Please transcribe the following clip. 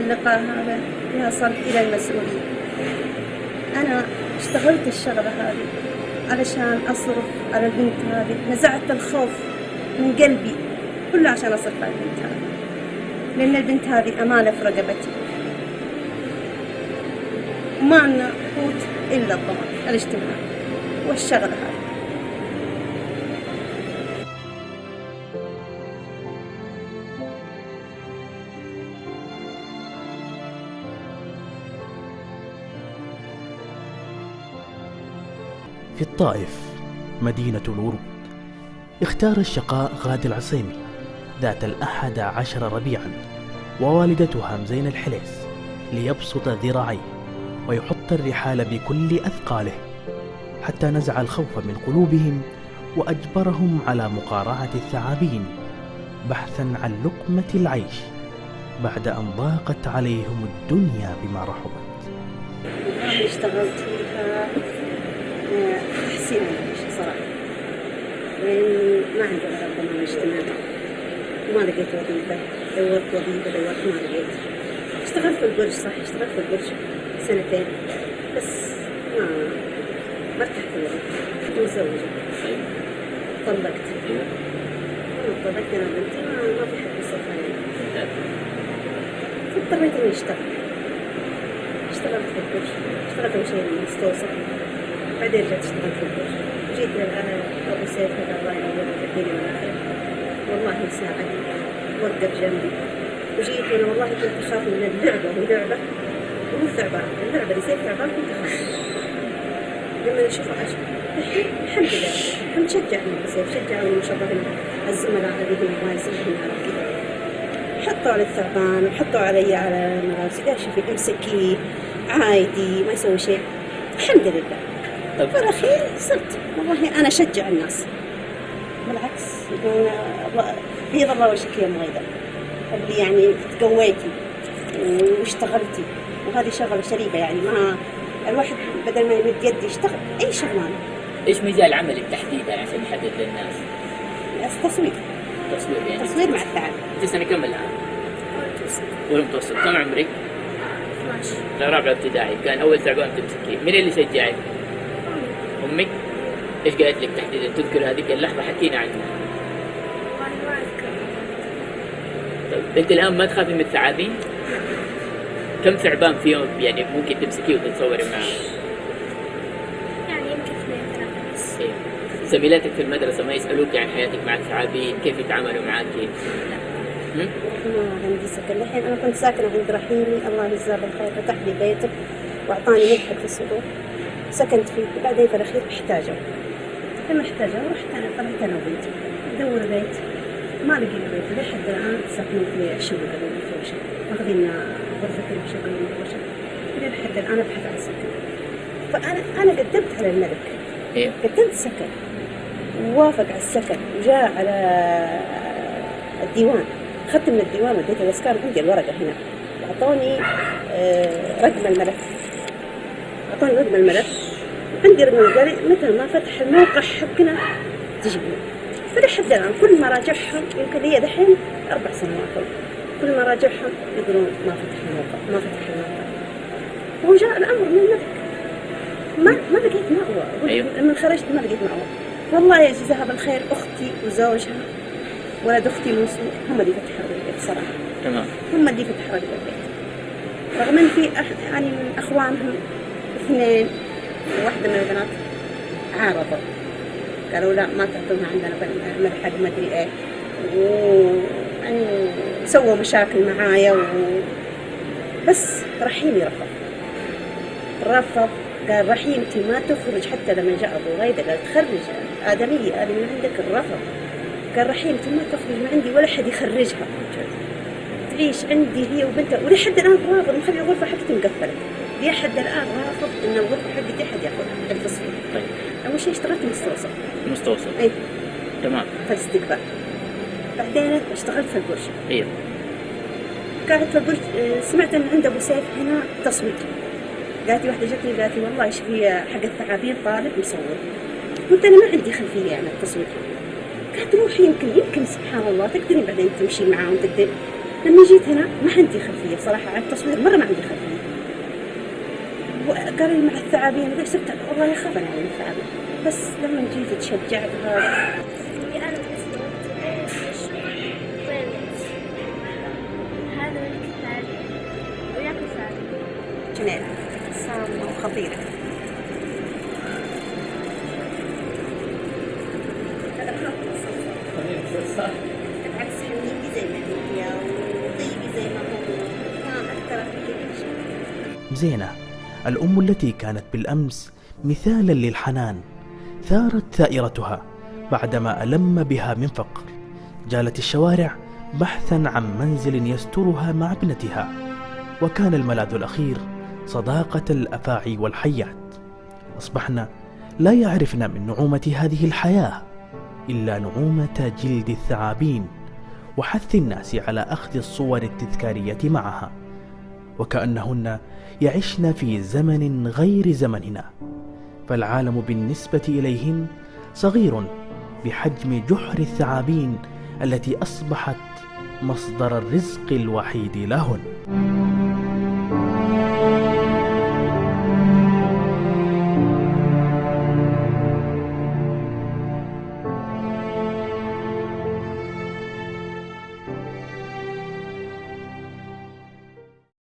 اللقاء هذا يصل إلى المسؤولين. أنا اشتغلت الشغلة هذه علشان أصرف على البنت هذه، نزعت الخوف من قلبي كله عشان أصرف على البنت هذه، لأن البنت هذه أمانة في رقبتي، وما عندنا قوت إلا الضمان الاجتماعي والشغلة هذه. في الطائف مدينة الورود، اختار الشقاء غادي العصيمي ذات 11 ربيعا ووالدتها مزين الحليس ليبسط ذراعيه ويحط الرحال بكل أثقاله حتى نزع الخوف من قلوبهم وأجبرهم على مقارعة الثعابين بحثا عن لقمة العيش بعد أن ضاقت عليهم الدنيا بما رحبت. أنا اشتغلت فيها تحسين العيش صراحة، لأن ما عندي غير الضمان الاجتماعي وما لقيت وظيفة، دورت وظيفة ما لقيت. اشتغلت في البرج، صح اشتغلت في البرج 2 سنين بس ما ارتحت الوظيفة. كنت متزوجة، طلقت أنا بنتي ما في حد يصرف علي، فاضطريت إني اشتغلت في البرج. اشتغلت أول شيء مستوصف، بعدين رجعت اشتغلت في البرج. جيت أبو سيف هذا الله ينور الدنيا والآخرة، والله يساعدني وقف جنبي. وجيت أنا والله كنت أخاف من اللعبة، واللعبة مو ثعبان، اللعبة اللي زي الثعبان كنت أخاف لما أشوف الحين الحمد لله الحمد شجعني أبو سيف، شجعني ما شاء الله الزملاء الذين ما يسمحون على كذا، حطوا على الثعبان وحطوا علي على مراسي، قال شوفي امسكيه عادي ما يسوي شيء الحمد لله. في الأخير صرت والله أنا أشجع الناس، بالعكس بيض الله وجهك يا مغيدة اللي يعني تقويتي واشتغلتي، وهذه شغلة شريفة يعني ما الواحد بدل ما يمد يد يشتغل أي شغلانة. إيش مجال عملك تحديدا عشان نحدد للناس؟ تصوير يعني تصوير مع التعب. أنت سنة كم الآن؟ أولى متوسط. كم عمرك؟ 12. رابعة ابتدائي. كان أول ثعبان تمسكيه، مين اللي شجعك؟ أمك؟ إيش قالت لك تحديدا؟ تذكر هذيك اللحظة، حكينا عنها. ما أذكر. طيب أنت الآن ما تخافي من الثعابين؟ كم ثعبان في يوم يعني ممكن تمسكيه وتتصوري معه؟ يعني يمكن 2-3 بس. زميلاتك في المدرسة ما يسألوك عن حياتك مع الثعابين، كيف يتعاملوا معك؟ ما عندي سكن الحين. أنا كنت ساكنة عند رحيمي الله يجزاه بالخير، فتح لي بيته وأعطاني ملحق في الصدور سكنت فيه. وبعدين في الأخير احتاجوا، لما احتاجوا رحت أنا طلعت أنا وبنتي ندور بيت، ما لقينا بيت لحد الآن ساكنين في شقة مفروشة، واخذين غرفتين وشقة مفروشة لحد الآن أبحث عن سكن. فأنا قدمت على الملك، قدمت سكن ووافق على السكن وجاء على الديوان، أخذت من الديوان وديت الأسكان عندي الورقة هنا، أعطوني رقم الملف، عندي رقم قال لي متى ما فتح الموقع حقنا تجيبنا. فلحد الآن كل ما راجعهم يمكن لي دحين 4 سنوات، كل ما راجعهم يقولون ما فتح الموقع. وجاء الأمر من الملك، ما لقيت مأوى. لما خرجت ما لقيت مأوى. والله يجزاها بالخير أختي وزوجها ولد أختي موسوم هم اللي فتحوا البيت صراحة. تمام. هم اللي فتحوا البيت، رغم إن في يعني من أخوانهم 2 وواحدة من البنات عارضوا، قالوا لا ما تعطونا عندنا ملحق ما أدري إيه، ويعني سووا مشاكل معايا بس رحيمي رفض. قال رحيمتي ما تخرج، حتى لما جاء أبو غيدة قال تخرج آدمية هذه من عندك، الرفض. قال رحيمتي ما تخرج من عندي ولا حد يخرجها، تعيش عندي هي وبنتها. ولحد الآن رافض مخلي الغرفة حقتي مقفلة، لحد الآن رافض إن الغرفة حقتي أحد يأخذها التصوير. طيب. أول شيء اشتغلت مستوصف. أي. تمام. في الاستقبال. بعدين اشتغلت في البرج. إيه. قاعدة في البرج سمعت إن عند أبو سيف هنا تصوير. قالت لي واحدة جتني قالت لي والله إيش في حق الثعابين طالب مصور. قلت أنا ما عندي خلفية عن التصوير. قالت روحي يمكن سبحان الله تقدرين بعدين تمشي معاهم تقدرين. لما جيت هنا ما عندي خلفية صراحة عن التصوير، مرة ما عندي خلفية. وقالوا لي مع الثعابين، قلت صرت والله يخاف أنا من الثعابين، بس لما جيت تشجعت هذا. أنا تزوجت هذا من الكتاب وياكل ثعلب. جنين صامة وخطيرة. بالعكس حنيني زي ما هي وطيبي زي ما هو، ما أثرت في كل شيء. زينة الأم التي كانت بالأمس مثالا للحنان ثارت ثائرتها بعدما ألم بها من فقر. جالت الشوارع بحثا عن منزل يسترها مع ابنتها، وكان الملاذ الأخير صداقة الأفاعي والحيات. أصبحنا لا يعرفن من نعومة هذه الحياة إلا نعومة جلد الثعابين وحث الناس على أخذ الصور التذكارية معها، وكأنهن يعشن في زمن غير زمننا، فالعالم بالنسبة إليهن صغير بحجم جحر الثعابين التي أصبحت مصدر الرزق الوحيد لهن.